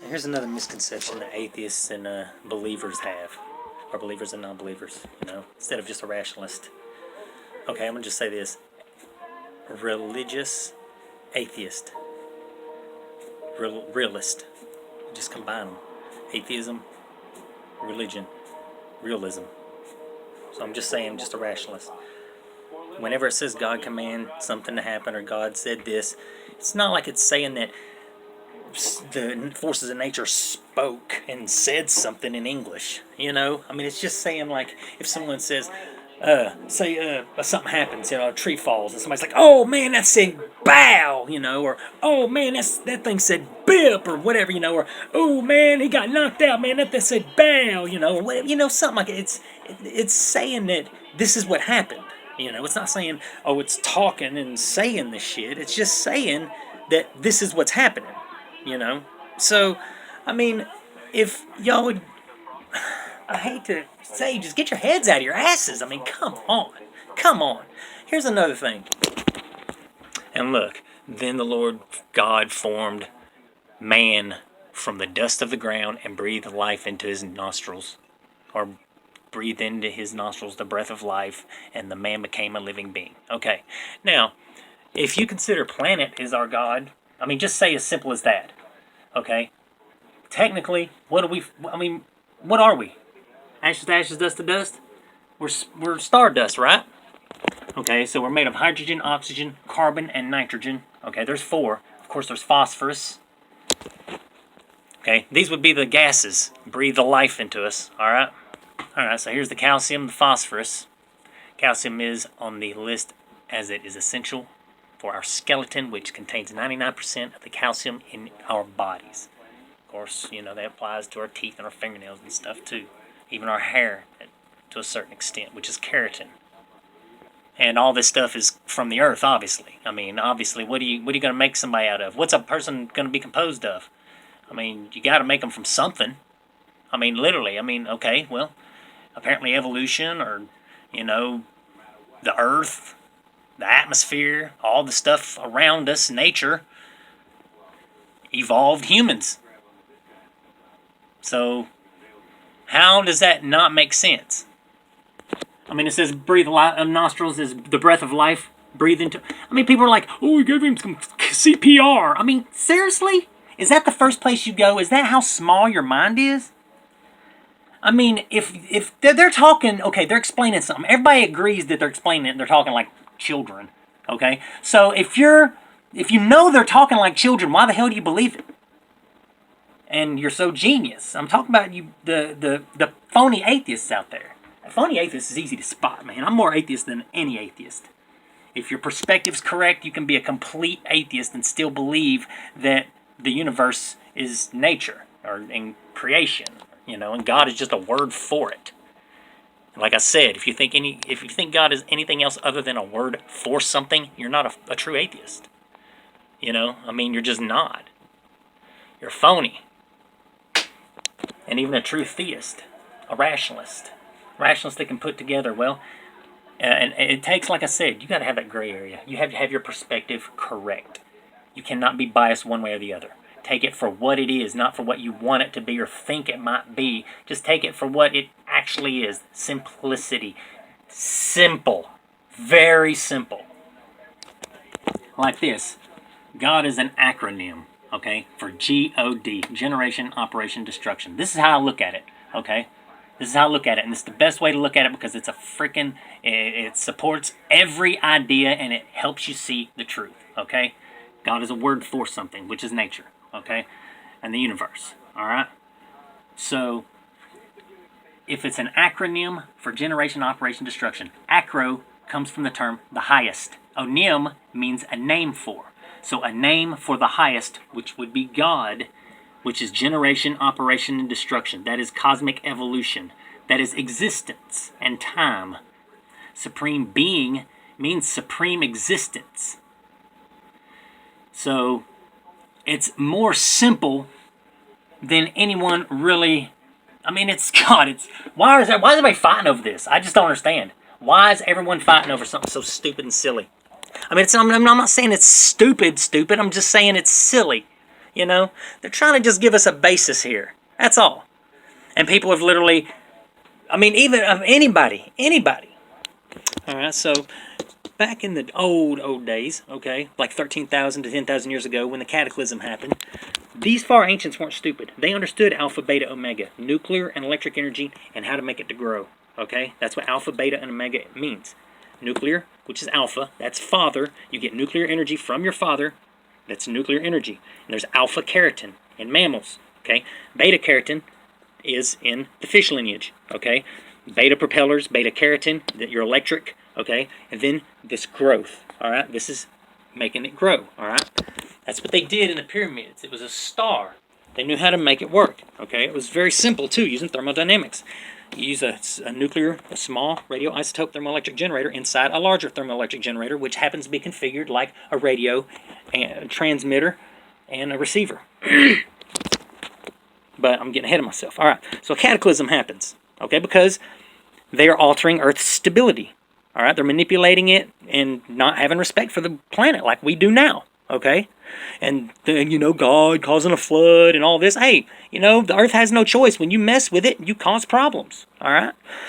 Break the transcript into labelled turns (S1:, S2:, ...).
S1: Here's another misconception that atheists and believers have, or believers and non-believers, instead of just a rationalist. Okay, I'm going to just say this. Religious atheist. Realist. Just combine them. Atheism, religion, realism. So I'm just saying, just a rationalist. Whenever it says God commanded something to happen or God said this, it's not like it's saying that the forces of nature spoke and said something in English, I mean, it's just saying, like, if someone says, something happens, a tree falls, and somebody's like, oh man, that said bow, or oh man, that thing said bip, or whatever, or oh man, he got knocked out, man, that said bow, or whatever, something like it. It's saying that this is what happened, it's not saying, oh, it's talking and saying this shit, it's just saying that this is what's happening. So, I mean, if y'all would, I hate to say, just get your heads out of your asses. I mean, come on. Here's another thing. And look, then the Lord God formed man from the dust of the ground and breathed life into his nostrils, or breathed into his nostrils the breath of life, and the man became a living being. Okay, now, if you consider planet is our God, I mean, just say as simple as that. Okay? Technically, what are we? Ashes to ashes, dust to dust? We're stardust, right? Okay, so we're made of hydrogen, oxygen, carbon, and nitrogen. Okay, there's 4. Of course, there's phosphorus. Okay, these would be the gases. Breathe the life into us, alright? Alright, so here's the calcium, the phosphorus. Calcium is on the list as it is essential for our skeleton, which contains 99% of the calcium in our bodies. Of course, that applies to our teeth and our fingernails and stuff too. Even our hair, to a certain extent, which is keratin. And all this stuff is from the earth, obviously. I mean, obviously, what are you going to make somebody out of? What's a person going to be composed of? I mean, you got to make them from something. I mean, literally. I mean, okay, well, apparently evolution, or, the earth, the atmosphere, all the stuff around us, nature, evolved humans. So, how does that not make sense? I mean, it says breathe life, nostrils is the breath of life, breathe into. I mean, people are like, oh, we gave him some CPR. I mean, seriously? Is that the first place you go? Is that how small your mind is? I mean, if they're talking, okay, they're explaining something. Everybody agrees that they're explaining it and they're talking like children, okay? So if you know they're talking like children, why the hell do you believe it? And you're so genius. I'm talking about you, the phony atheists out there. A phony atheist is easy to spot, man. I'm more atheist than any atheist. If your perspective's correct, you can be a complete atheist and still believe that the universe is nature, or in creation, and God is just a word for it. Like I said, if you think God is anything else other than a word for something, you're not a true atheist. I mean, you're just not. You're phony. And even a true theist, a rationalist that can put together, well, and it takes, like I said, you got to have that gray area. You have to have your perspective correct. You cannot be biased one way or the other. Take it for what it is, not for what you want it to be or think it might be. Just take it for what it actually is. Simplicity. Simple. Very simple. Like this. God is an acronym, okay, for G-O-D, Generation, Operation, Destruction. This is how I look at it, okay? This is how I look at it, and it's the best way to look at it because it's it supports every idea and it helps you see the truth, okay? God is a word for something, which is nature, okay? And the universe, all right? So, if it's an acronym for Generation, Operation, Destruction, acro comes from the term the highest. Onym means a name for. So a name for the highest, which would be God, which is generation, operation, and destruction. That is cosmic evolution. That is existence and time. Supreme being means supreme existence. So it's more simple than anyone really. I mean, it's God. Why is everybody fighting over this? I just don't understand. Why is everyone fighting over something so stupid and silly? I mean, I'm not saying it's stupid. I'm just saying it's silly. You know, they're trying to just give us a basis here. That's all. And people have literally, I mean, even anybody. All right, so back in the old days, okay, like 13,000 to 10,000 years ago when the cataclysm happened, these far ancients weren't stupid. They understood alpha, beta, omega, nuclear and electric energy, and how to make it to grow, okay? That's what alpha, beta, and omega means. Nuclear, which is alpha, that's father. You get nuclear energy from your father. That's nuclear energy. And there's alpha keratin in mammals, okay? Beta keratin is in the fish lineage, okay? Beta propellers, beta keratin, that you're electric, okay? And then this growth, all right? This is making it grow, all right? That's what they did in the pyramids. It was a star. They knew how to make it work, okay? It was very simple, too, using thermodynamics. You use a small radioisotope thermoelectric generator inside a larger thermoelectric generator, which happens to be configured like a radio and a transmitter and a receiver. But I'm getting ahead of myself. All right, so a cataclysm happens, okay, because they are altering Earth's stability. All right, they're manipulating it and not having respect for the planet like we do now, okay? And then, God causing a flood and all this. Hey, the Earth has no choice. When you mess with it, you cause problems, all right?